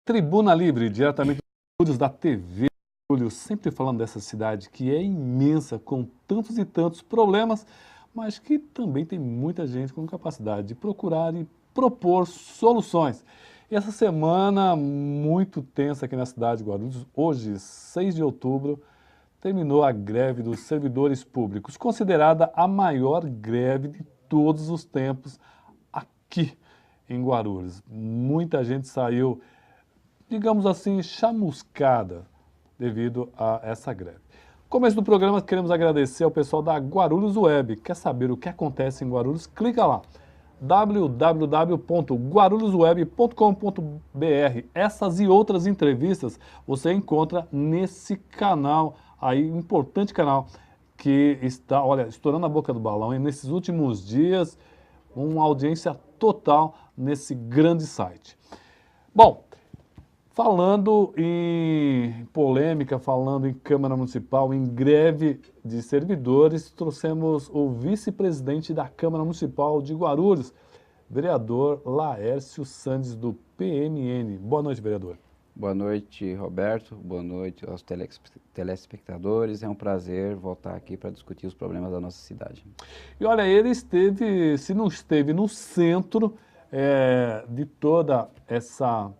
Tribuna Livre, diretamente dos estúdios da TV Guarulhos, sempre falando dessa cidade que é imensa, com tantos e tantos problemas, mas que também tem muita gente com capacidade de procurar e propor soluções. E essa semana muito tensa aqui na cidade de Guarulhos, hoje, 6 de outubro, terminou a greve dos servidores públicos, considerada a maior greve de todos os tempos aqui em Guarulhos. Muita gente saiu, digamos assim, chamuscada devido a essa greve. No começo do programa, queremos agradecer ao pessoal da Guarulhos Web. Quer saber o que acontece em Guarulhos? Clica lá, www.guarulhosweb.com.br. Essas e outras entrevistas você encontra nesse canal aí, importante canal, que está, olha, estourando a boca do balão, e nesses últimos dias, uma audiência total nesse grande site. Bom, falando em polêmica, falando em Câmara Municipal, em greve de servidores, trouxemos o vice-presidente da Câmara Municipal de Guarulhos, vereador Laércio Sandes, do PMN. Boa noite, vereador. Boa noite, Roberto. Boa noite aos telespectadores. É um prazer voltar aqui para discutir os problemas da nossa cidade. E olha, ele esteve, se não esteve no centro de toda essa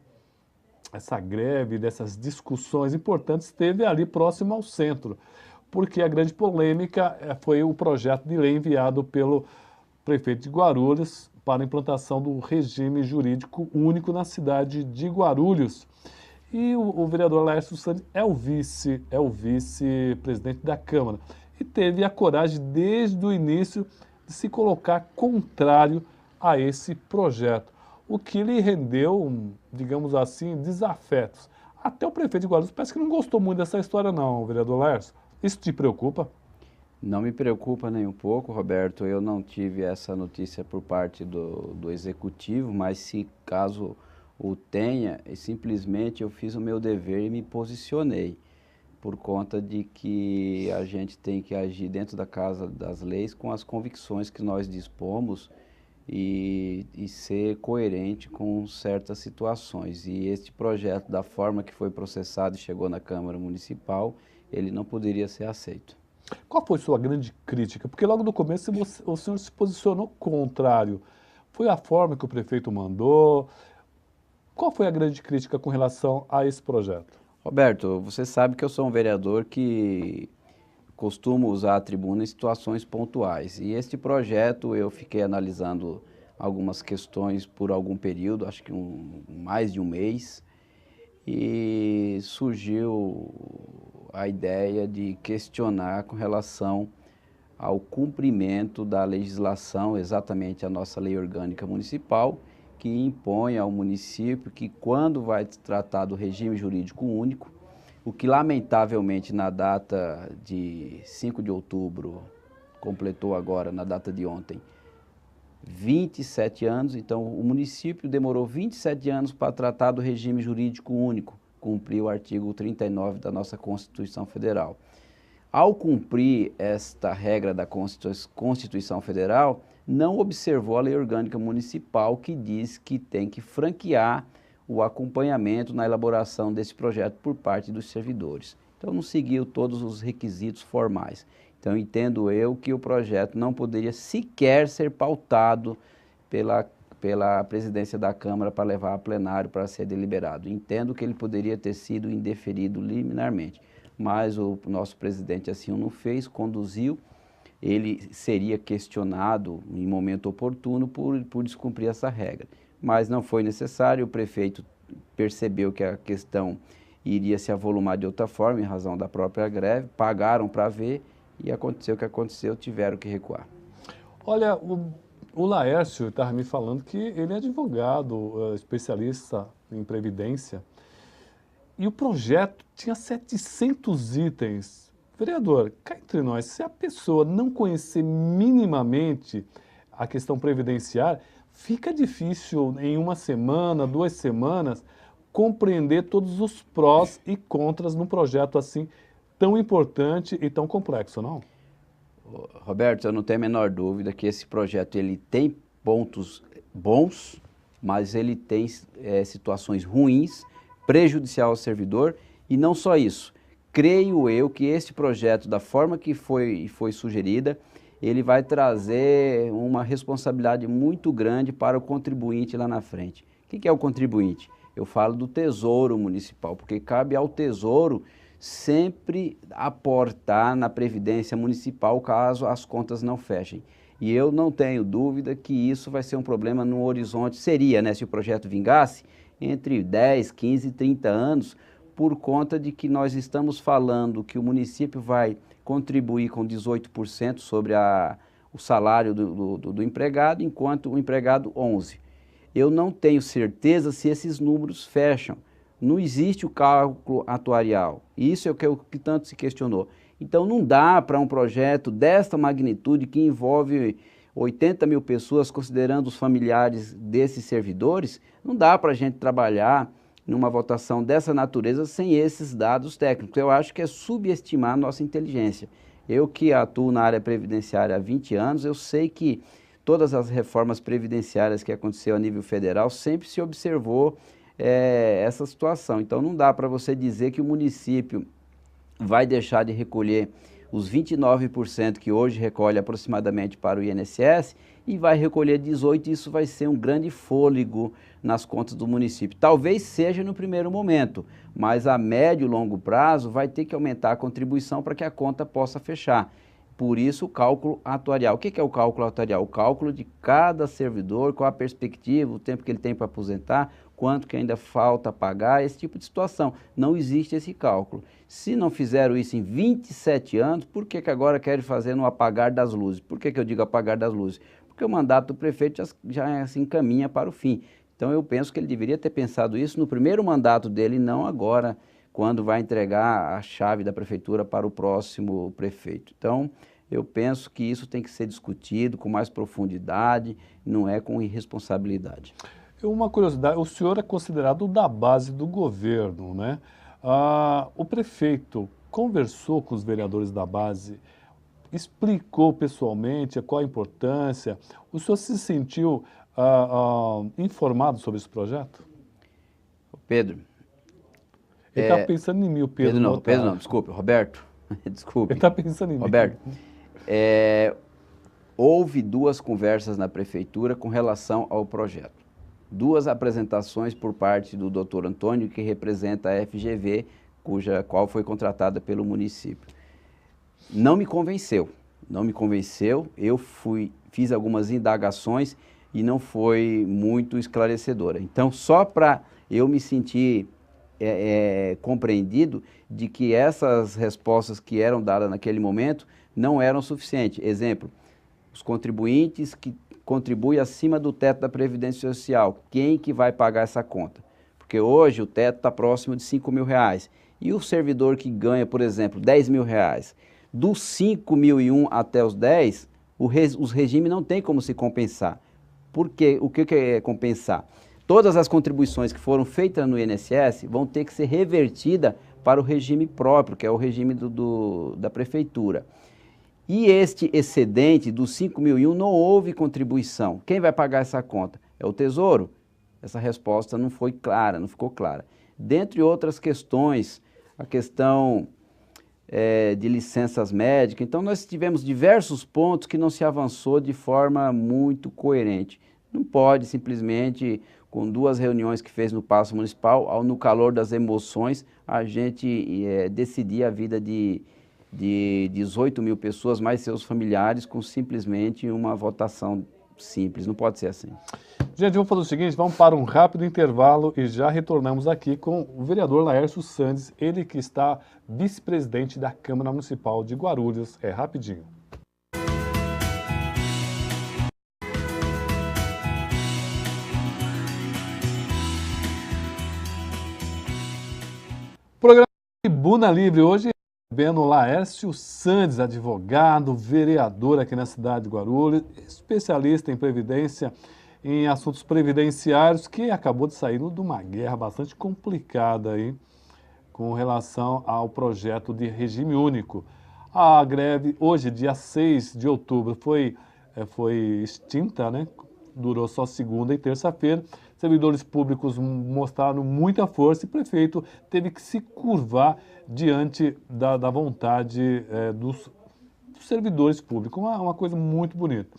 greve, dessas discussões importantes, esteve ali próximo ao centro, porque a grande polêmica foi o projeto de lei enviado pelo prefeito de Guarulhos para a implantação do regime jurídico único na cidade de Guarulhos. E o vereador Laércio Sandes é o vice-presidente da Câmara e teve a coragem desde o início de se colocar contrário a esse projeto, o que lhe rendeu, digamos assim, desafetos. Até o prefeito de Guarulhos parece que não gostou muito dessa história não, vereador Laércio. Isso te preocupa? Não me preocupa nem um pouco, Roberto. Eu não tive essa notícia por parte do executivo, mas se caso o tenha, simplesmente eu fiz o meu dever e me posicionei, por conta de que a gente tem que agir dentro da casa das leis com as convicções que nós dispomos e ser coerente com certas situações. E este projeto, da forma que foi processado e chegou na Câmara Municipal, ele não poderia ser aceito. Qual foi sua grande crítica? Porque logo no começo o senhor se posicionou contrário. Foi a forma que o prefeito mandou? Qual foi a grande crítica com relação a esse projeto? Roberto, você sabe que eu sou um vereador que costumo usar a tribuna em situações pontuais. E este projeto eu fiquei analisando algumas questões por algum período, acho que mais de um mês, e surgiu a ideia de questionar com relação ao cumprimento da legislação, exatamente a nossa lei orgânica municipal, que impõe ao município que, quando vai tratar do regime jurídico único, o que lamentavelmente na data de 5 de outubro, completou agora na data de ontem, 27 anos, então o município demorou 27 anos para tratar do regime jurídico único, cumpriu o artigo 39 da nossa Constituição Federal. Ao cumprir esta regra da Constituição Federal, não observou a Lei Orgânica Municipal, que diz que tem que franquear o acompanhamento na elaboração desse projeto por parte dos servidores. Então, não seguiu todos os requisitos formais. Então, entendo eu que o projeto não poderia sequer ser pautado pela presidência da Câmara para levar a plenário para ser deliberado. Entendo que ele poderia ter sido indeferido liminarmente, mas o nosso presidente assim o não fez, conduziu. Ele seria questionado em momento oportuno por descumprir essa regra. Mas não foi necessário, o prefeito percebeu que a questão iria se avolumar de outra forma, em razão da própria greve, pagaram para ver e aconteceu o que aconteceu, tiveram que recuar. Olha, o Laércio estava me falando que ele é advogado, especialista em previdência, e o projeto tinha 700 itens. Vereador, cá entre nós, se a pessoa não conhecer minimamente a questão previdenciária, fica difícil em uma semana, 2 semanas, compreender todos os prós e contras num projeto assim tão importante e tão complexo, não? Roberto, eu não tenho a menor dúvida que esse projeto ele tem pontos bons, mas ele tem situações ruins, prejudicial ao servidor. E não só isso, creio eu que este projeto, da forma que foi sugerida, ele vai trazer uma responsabilidade muito grande para o contribuinte lá na frente. O que é o contribuinte? Eu falo do Tesouro Municipal, porque cabe ao Tesouro sempre aportar na Previdência Municipal caso as contas não fechem. E eu não tenho dúvida que isso vai ser um problema no horizonte, seria, né, se o projeto vingasse, entre 10, 15 e 30 anos, por conta de que nós estamos falando que o município vai contribuir com 18% sobre o salário do empregado, enquanto o empregado 11%. Eu não tenho certeza se esses números fecham. Não existe o cálculo atuarial. Isso é o que tanto se questionou. Então não dá para um projeto desta magnitude que envolve 80 mil pessoas, considerando os familiares desses servidores, não dá para a gente trabalhar numa votação dessa natureza sem esses dados técnicos. Eu acho que é subestimar a nossa inteligência. Eu que atuo na área previdenciária há 20 anos, eu sei que todas as reformas previdenciárias que aconteceu a nível federal, sempre se observou essa situação. Então não dá para você dizer que o município vai deixar de recolher os 29% que hoje recolhe aproximadamente para o INSS e vai recolher 18%, e isso vai ser um grande fôlego nas contas do município. Talvez seja no primeiro momento, mas a médio e longo prazo vai ter que aumentar a contribuição para que a conta possa fechar. Por isso o cálculo atuarial. O que é o cálculo atuarial? O cálculo de cada servidor, qual a perspectiva, o tempo que ele tem para aposentar, quanto que ainda falta pagar, esse tipo de situação. Não existe esse cálculo. Se não fizeram isso em 27 anos, por que agora querem fazer no apagar das luzes? Por que eu digo apagar das luzes? Porque o mandato do prefeito já se encaminha para o fim. Então eu penso que ele deveria ter pensado isso no primeiro mandato dele, não agora, quando vai entregar a chave da prefeitura para o próximo prefeito. Então, eu penso que isso tem que ser discutido com mais profundidade, não é com irresponsabilidade. Uma curiosidade, o senhor é considerado da base do governo, né? O prefeito conversou com os vereadores da base, explicou pessoalmente qual a importância, o senhor se sentiu informado sobre esse projeto? Pedro. Ele está pensando em mim, o Pedro. Pedro não, desculpe, Roberto. Desculpe. Ele está pensando em mim. Roberto, houve duas conversas na prefeitura com relação ao projeto. Duas apresentações por parte do Dr. Antônio, que representa a FGV, qual foi contratada pelo município. Não me convenceu, eu fiz algumas indagações e não foi muito esclarecedora. Então, só para eu me sentir compreendido de que essas respostas que eram dadas naquele momento não eram suficientes. Exemplo, os contribuintes que contribuem acima do teto da Previdência Social, quem que vai pagar essa conta? Porque hoje o teto está próximo de R$5.000. E o servidor que ganha, por exemplo, R$10.000, dos 5.001 até os 10, os regimes não têm como se compensar. Por quê? O que é compensar? Todas as contribuições que foram feitas no INSS vão ter que ser revertidas para o regime próprio, que é o regime da prefeitura. E este excedente dos 5.001 não houve contribuição. Quem vai pagar essa conta? É o Tesouro? Essa resposta não foi clara, não ficou clara. Dentre outras questões, a questão de licenças médicas. Então, nós tivemos diversos pontos que não se avançou de forma muito coerente. Não pode simplesmente, com duas reuniões que fez no Paço Municipal, no calor das emoções, a gente decidir a vida de 18 mil pessoas, mais seus familiares, com simplesmente uma votação simples. Não pode ser assim. Gente, vamos fazer o seguinte, vamos para um rápido intervalo e já retornamos aqui com o vereador Laércio Sandes, ele que está vice-presidente da Câmara Municipal de Guarulhos. É rapidinho. Programa Tribuna Livre, hoje recebendo Laércio Sandes, advogado, vereador aqui na cidade de Guarulhos, especialista em previdência, em assuntos previdenciários, que acabou de sair de uma guerra bastante complicada aí com relação ao projeto de regime único. A greve hoje, dia 6 de outubro, foi extinta, né? Durou só segunda e terça-feira. servidores públicos mostraram muita força e o prefeito teve que se curvar diante da vontade dos servidores públicos, uma coisa muito bonita.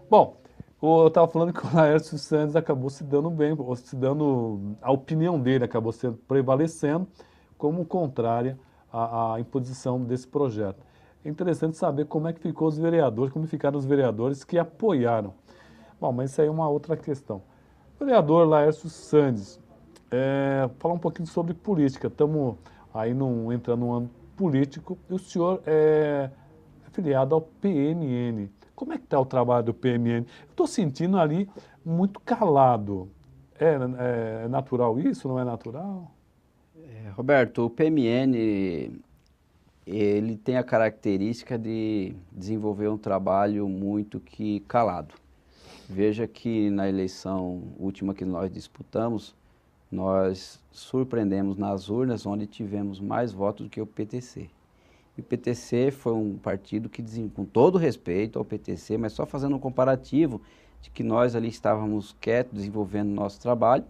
Bom, eu estava falando que o Laércio Santos acabou se dando bem, a opinião dele acabou sendo prevalecendo como contrária à imposição desse projeto. É interessante saber como é que ficou os vereadores, como ficaram os vereadores que apoiaram. Bom, mas isso aí é uma outra questão. Vereador Laércio Santos, falar um pouquinho sobre política. Estamos aí entrando num ano político e o senhor é afiliado ao PMN. Como é que está o trabalho do PMN? Estou sentindo ali muito calado. É natural isso? Não é natural? Roberto, o PMN, ele tem a característica de desenvolver um trabalho muito que calado. Veja que na eleição última que nós disputamos, nós surpreendemos nas urnas, onde tivemos mais votos do que o PTC. E o PTC foi um partido que, com todo respeito ao PTC, mas só fazendo um comparativo de que nós ali estávamos quietos, desenvolvendo nosso trabalho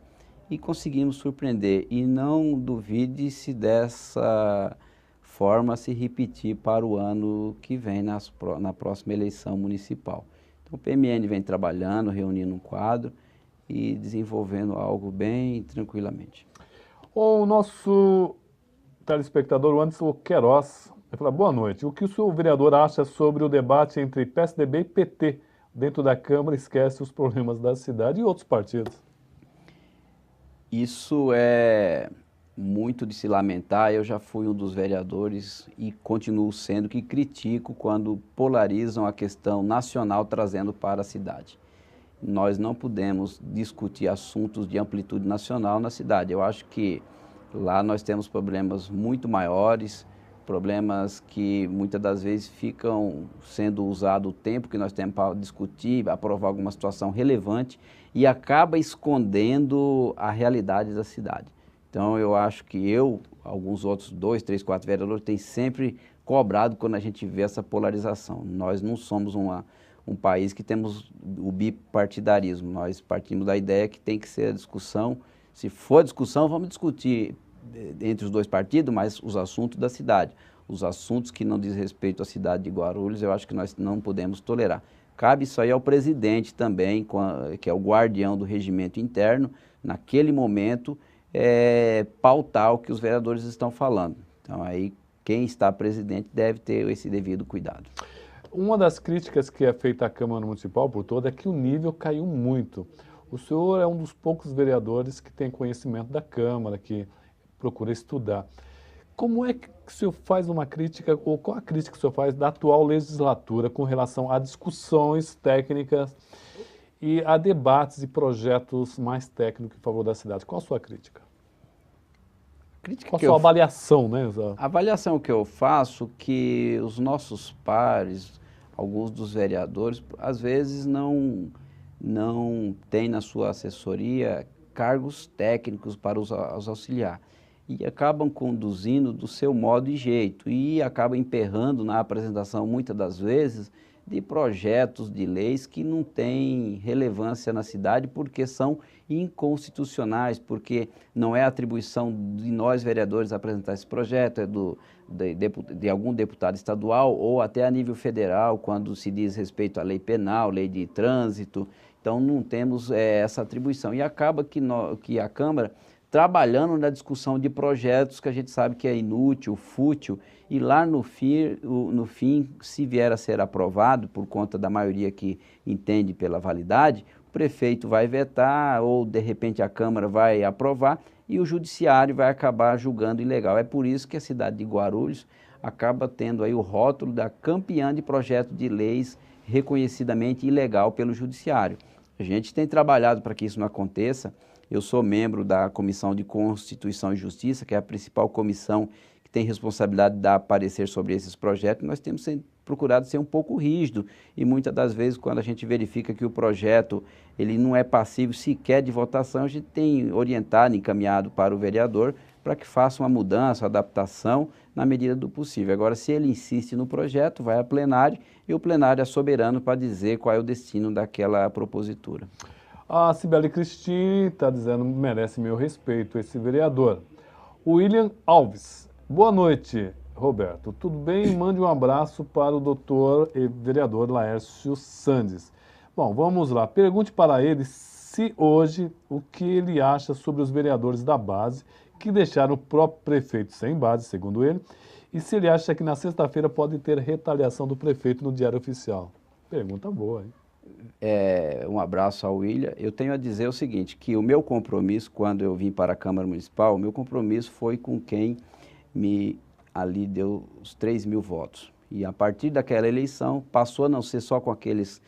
e conseguimos surpreender. E não duvide se dessa forma se repetir para o ano que vem, na próxima eleição municipal. Então o PMN vem trabalhando, reunindo um quadro e desenvolvendo algo bem tranquilamente. O nosso telespectador Anderson Queiroz vai falar, boa noite. O que o senhor vereador acha sobre o debate entre PSDB e PT dentro da Câmara? Esquece os problemas da cidade e outros partidos. Isso é muito de se lamentar. Eu já fui um dos vereadores e continuo sendo que critico quando polarizam a questão nacional trazendo para a cidade. Nós não podemos discutir assuntos de amplitude nacional na cidade. Eu acho que lá nós temos problemas muito maiores, problemas que muitas das vezes ficam sendo usado o tempo que nós temos para discutir, aprovar alguma situação relevante e acaba escondendo a realidade da cidade. Então eu acho que alguns outros 2, 3, 4 vereadores têm sempre cobrado quando a gente vê essa polarização. Nós não somos um país que temos o bipartidarismo, nós partimos da ideia que tem que ser a discussão, se for discussão, vamos discutir entre os dois partidos, mas os assuntos da cidade, os assuntos que não diz respeito à cidade de Guarulhos, eu acho que nós não podemos tolerar. Cabe isso aí ao presidente também, que é o guardião do regimento interno, naquele momento, pautar o que os vereadores estão falando. Então aí quem está presidente deve ter esse devido cuidado. Uma das críticas que é feita à Câmara Municipal por toda é que o nível caiu muito. O senhor é um dos poucos vereadores que tem conhecimento da Câmara, que procura estudar. Como é que o senhor faz uma crítica, ou qual a crítica que o senhor faz da atual legislatura com relação a discussões técnicas e a debates e projetos mais técnicos em favor da cidade? Qual a sua crítica? Qual a sua avaliação, né? A avaliação que eu faço que os nossos pares, alguns dos vereadores, às vezes não têm na sua assessoria cargos técnicos para os auxiliar. E acabam conduzindo do seu modo e jeito e acabam emperrando na apresentação, muitas das vezes, de projetos de leis que não têm relevância na cidade porque são inconstitucionais, porque não é atribuição de nós vereadores apresentar esse projeto, é de algum deputado estadual ou até a nível federal, quando se diz respeito à lei penal, lei de trânsito. Então não temos essa atribuição e acaba que a Câmara trabalhando na discussão de projetos que a gente sabe que é inútil, fútil, e lá no fim, se vier a ser aprovado, por conta da maioria que entende pela validade, o prefeito vai vetar ou, de repente, a Câmara vai aprovar e o Judiciário vai acabar julgando ilegal. É por isso que a cidade de Guarulhos acaba tendo aí o rótulo da campeã de projeto de leis reconhecidamente ilegal pelo Judiciário. A gente tem trabalhado para que isso não aconteça. Eu sou membro da Comissão de Constituição e Justiça, que é a principal comissão que tem responsabilidade de dar parecer sobre esses projetos. Nós temos procurado ser um pouco rígido e muitas das vezes quando a gente verifica que o projeto ele não é passível sequer de votação, a gente tem orientado, encaminhado para o vereador para que faça uma mudança, uma adaptação na medida do possível. Agora, se ele insiste no projeto, vai a plenário e o plenário é soberano para dizer qual é o destino daquela propositura. A Cibele Cristine está dizendo, merece meu respeito esse vereador. O William Alves, boa noite, Roberto. Tudo bem? Mande um abraço para o doutor e vereador Laércio Sandes. Bom, vamos lá. Pergunte para ele se hoje o que ele acha sobre os vereadores da base que deixaram o próprio prefeito sem base, segundo ele, e se ele acha que na sexta-feira pode ter retaliação do prefeito no Diário Oficial. Pergunta boa, hein? Um abraço ao William. Eu tenho a dizer o seguinte, que o meu compromisso, quando eu vim para a Câmara Municipal, o meu compromisso foi com quem me ali deu os 3.000 votos. E a partir daquela eleição, passou a não ser só com aqueles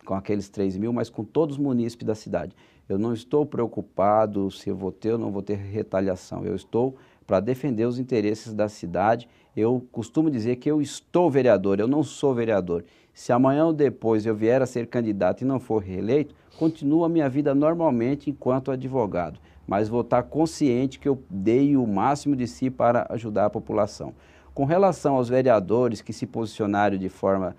3.000, mas com todos os munícipes da cidade. Eu não estou preocupado se eu vou ter ou não vou ter retaliação. Eu estou para defender os interesses da cidade. Eu costumo dizer que eu estou vereador, eu não sou vereador. Se amanhã ou depois eu vier a ser candidato e não for reeleito, continua a minha vida normalmente enquanto advogado. Mas vou estar consciente que eu dei o máximo de si para ajudar a população. Com relação aos vereadores que se posicionaram de forma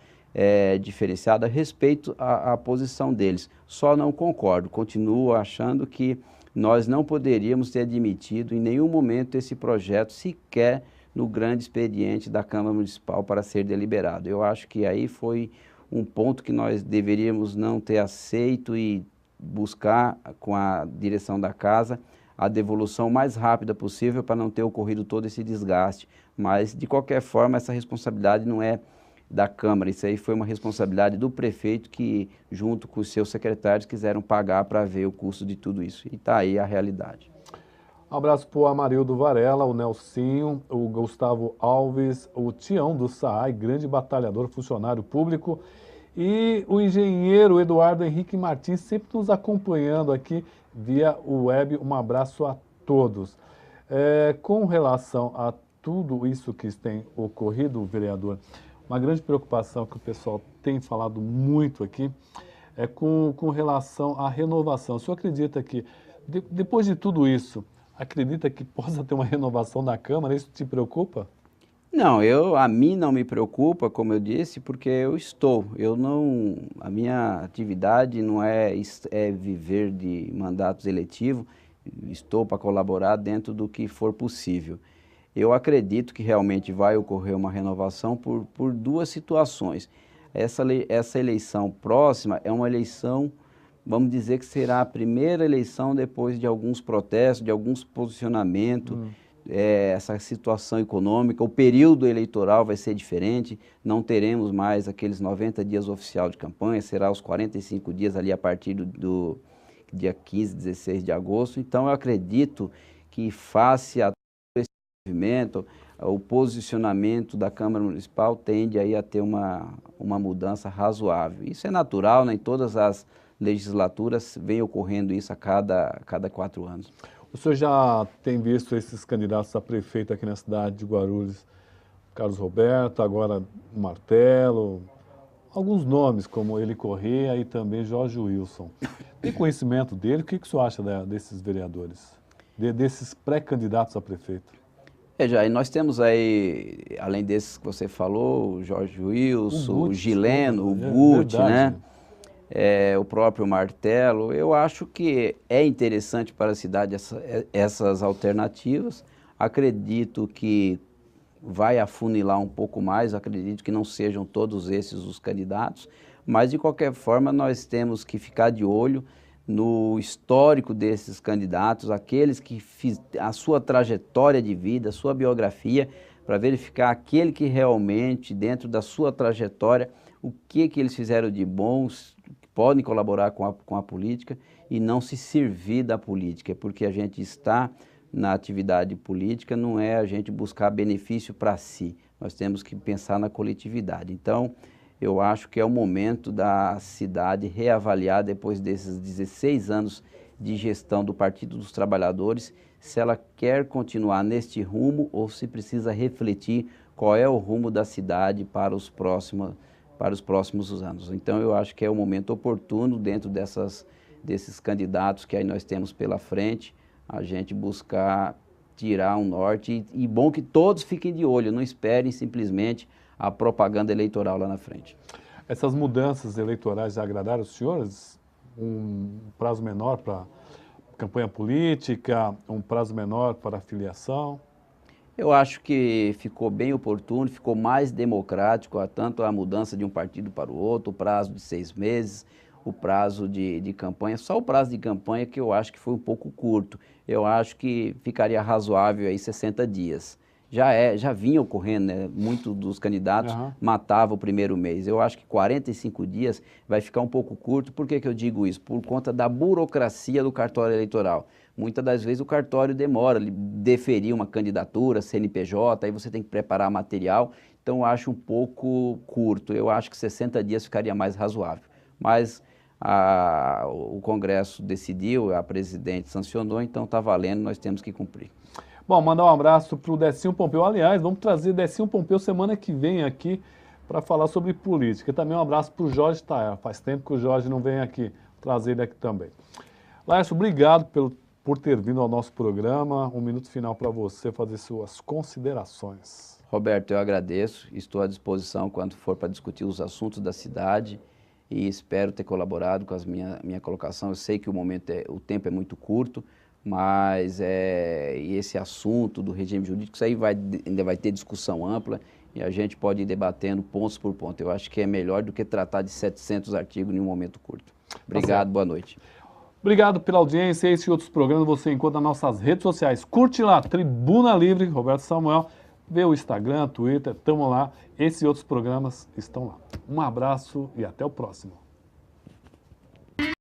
diferenciada, respeito a posição deles. Só não concordo, continuo achando que nós não poderíamos ter admitido em nenhum momento esse projeto sequer no grande expediente da Câmara Municipal para ser deliberado. Eu acho que aí foi um ponto que nós deveríamos não ter aceito e buscar com a direção da casa a devolução mais rápida possível para não ter ocorrido todo esse desgaste. Mas, de qualquer forma, essa responsabilidade não é da Câmara, isso aí foi uma responsabilidade do prefeito que, junto com os seus secretários, quiseram pagar para ver o custo de tudo isso. E está aí a realidade. Um abraço para o Amarildo Varela, o Nelsinho, o Gustavo Alves, o Tião do SAAI, grande batalhador, funcionário público, e o engenheiro Eduardo Henrique Martins, sempre nos acompanhando aqui via web. Um abraço a todos. Com relação a tudo isso que tem ocorrido, vereador, uma grande preocupação que o pessoal tem falado muito aqui é com relação à renovação. O senhor acredita que, depois de tudo isso, acredita que possa ter uma renovação da Câmara? Isso te preocupa? Não, a mim não me preocupa, como eu disse, porque a minha atividade não é viver de mandatos eletivos, estou para colaborar dentro do que for possível. Eu acredito que realmente vai ocorrer uma renovação por duas situações. Essa eleição próxima é uma eleição, vamos dizer que será a primeira eleição depois de alguns protestos, de alguns posicionamentos, essa situação econômica, o período eleitoral vai ser diferente, não teremos mais aqueles 90 dias oficial de campanha, será os 45 dias ali a partir do dia 15, 16 de agosto. Então eu acredito que face a movimento, o posicionamento da Câmara Municipal tende aí a ter uma mudança razoável. Isso é natural, né? Em todas as legislaturas vem ocorrendo isso a cada 4 anos. O senhor já tem visto esses candidatos a prefeito aqui na cidade de Guarulhos, Carlos Roberto, agora Martelo, alguns nomes como Eli Corrêa e também Jorge Wilson. Tem conhecimento dele? O que o senhor acha desses vereadores, desses pré-candidatos a prefeito? Jair, nós temos aí, além desses que você falou, o Jorge Wilson, o Gileno, o Guti, né? O próprio Martelo. Eu acho que é interessante para a cidade essas alternativas. Acredito que vai afunilar um pouco mais, acredito que não sejam todos esses os candidatos, mas de qualquer forma nós temos que ficar de olho no histórico desses candidatos, aqueles que a sua trajetória de vida, a sua biografia, para verificar aquele que realmente, dentro da sua trajetória, o que eles fizeram de bons, que podem colaborar com a política e não se servir da política, porque a gente está na atividade política, não é a gente buscar benefício para si, nós temos que pensar na coletividade. Então, eu acho que é o momento da cidade reavaliar, depois desses 16 anos de gestão do Partido dos Trabalhadores, se ela quer continuar neste rumo ou se precisa refletir qual é o rumo da cidade para os próximos anos. Então, eu acho que é o momento oportuno, dentro desses candidatos que aí nós temos pela frente, a gente buscar tirar um norte e bom que todos fiquem de olho, não esperem simplesmente a propaganda eleitoral lá na frente. Essas mudanças eleitorais já agradaram os senhores? um prazo menor para campanha política, um prazo menor para filiação? Eu acho que ficou bem oportuno, ficou mais democrático, tanto a mudança de um partido para o outro, o prazo de 6 meses, o prazo de campanha. Só o prazo de campanha que eu acho que foi um pouco curto. Eu acho que ficaria razoável aí 60 dias. Já vinha ocorrendo, né? Muitos dos candidatos matavam o primeiro mês. Eu acho que 45 dias vai ficar um pouco curto. Por que que eu digo isso? Por conta da burocracia do cartório eleitoral. Muitas das vezes o cartório demora, ele deferir uma candidatura, CNPJ, aí você tem que preparar material. Então eu acho um pouco curto. Eu acho que 60 dias ficaria mais razoável. Mas o Congresso decidiu, a presidente sancionou, então está valendo, nós temos que cumprir. Bom, mandar um abraço para o Decinho Pompeu. Aliás, vamos trazer Decinho Pompeu semana que vem aqui para falar sobre política. E também um abraço para o Jorge Taer. Faz tempo que o Jorge não vem aqui, trazer ele aqui também. Laércio, obrigado por ter vindo ao nosso programa. Um minuto final para você fazer suas considerações. Roberto, eu agradeço, estou à disposição quando for para discutir os assuntos da cidade e espero ter colaborado com a minha colocação. Eu sei que o tempo é muito curto, mas esse assunto do regime jurídico, isso aí ainda vai ter discussão ampla e a gente pode ir debatendo pontos por ponto. Eu acho que é melhor do que tratar de 700 artigos em um momento curto. Obrigado, boa noite. Obrigado pela audiência. Esse e outros programas você encontra nas nossas redes sociais. Curte lá, Tribuna Livre, Roberto Samuel. Vê o Instagram, Twitter, estamos lá. Esses e outros programas estão lá. Um abraço e até o próximo.